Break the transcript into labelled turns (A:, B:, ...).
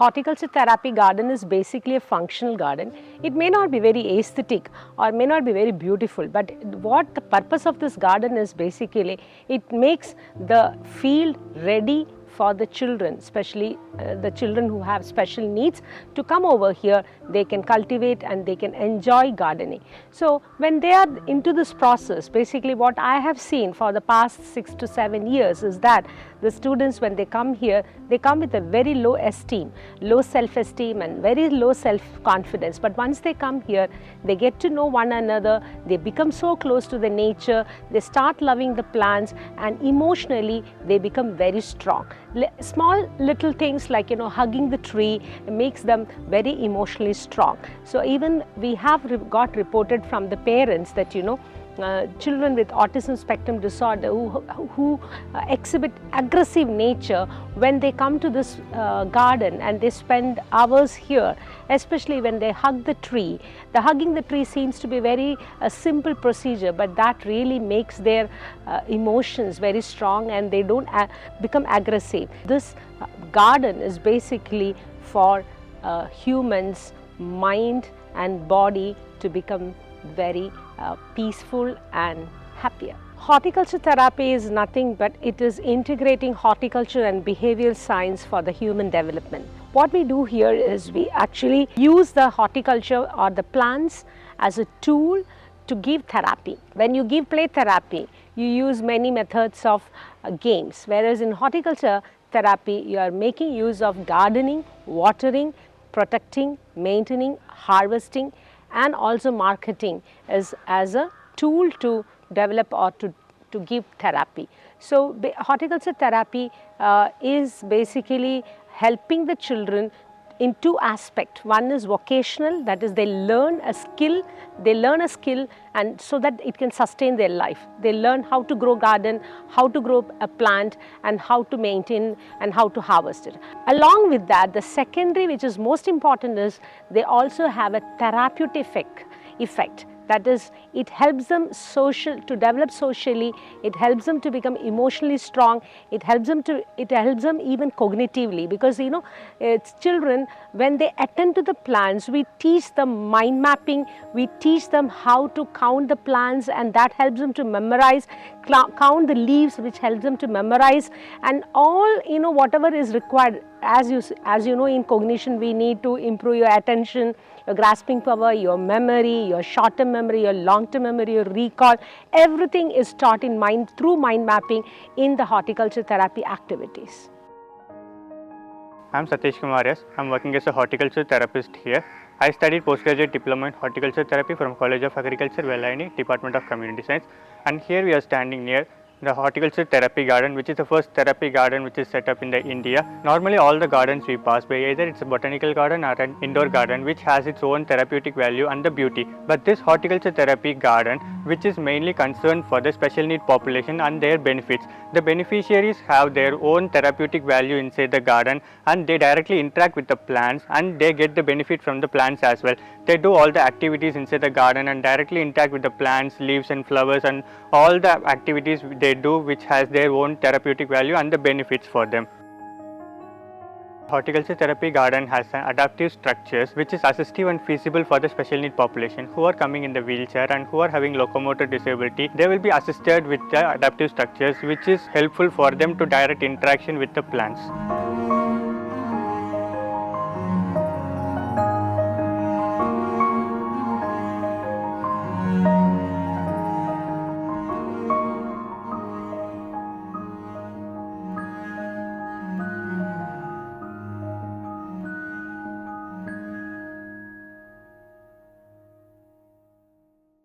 A: Horticulture therapy garden is basically a functional garden. It may not be very aesthetic or may not be very beautiful, but what the purpose of this garden is basically, it makes the field ready for the children, especially the children who have special needs, to come over here. They can cultivate and they can enjoy gardening. So when they are into this process, basically what I have seen for the past 6 to 7 years is that the students, when they come here, they come with a very low esteem, low self-esteem and very low self-confidence. But once they come here, they get to know one another, they become so close to the nature, they start loving the plants, and emotionally they become very strong. Small little things like, hugging the tree makes them very emotionally strong. So even we have got reported from the parents that, children with autism spectrum disorder who exhibit aggressive nature, when they come to this garden and they spend hours here, especially when they hug the tree. The hugging the tree seems to be very simple procedure, but that really makes their emotions very strong and they don't become aggressive. This garden is basically for humans' mind and body to become very peaceful and happier. Horticulture therapy is nothing but it is integrating horticulture and behavioral science for the human development. What we do here is we actually use the horticulture or the plants as a tool to give therapy. When you give play therapy, you use many methods of games, whereas in horticulture therapy, you are making use of gardening, watering, protecting, maintaining, harvesting, and also marketing as a tool to develop or to give therapy. So horticulture therapy is basically helping the children in two aspects. One is vocational, that is they learn a skill and so that it can sustain their life. They learn how to grow garden, how to grow a plant and how to maintain and how to harvest it. Along with that, the secondary, which is most important, is they also have a therapeutic effect. That is, it helps them to develop socially, it helps them to become emotionally strong, it helps them even cognitively, because it's children, when they attend to the plants, we teach them mind mapping, we teach them how to count the plants, and that helps them to memorize, count the leaves, which helps them to memorize, and all whatever is required. As you know, in cognition we need to improve your attention, your grasping power, your memory, your short-term memory, your long-term memory, your recall. Everything is taught through mind mapping in the horticulture therapy activities.
B: I am Sathishkumar. Yes, I am working as a horticulture therapist here. I studied postgraduate diploma in horticulture therapy from College of Agriculture, Beela, Department of Community Science, and here we are standing near the horticulture therapy garden, which is the first therapy garden which is set up in India. Normally all the gardens we pass by, either it's a botanical garden or an indoor garden which has its own therapeutic value and the beauty. But this horticulture therapy garden, which is mainly concerned for the special need population and their benefits. The beneficiaries have their own therapeutic value inside the garden and they directly interact with the plants and they get the benefit from the plants as well. They do all the activities inside the garden and directly interact with the plants, leaves and flowers, and all the activities they do which has their own therapeutic value and the benefits for them. Horticulture therapy garden has adaptive structures which is assistive and feasible for the special need population who are coming in the wheelchair and who are having locomotor disability. They will be assisted with the adaptive structures which is helpful for them to direct interaction with the plants.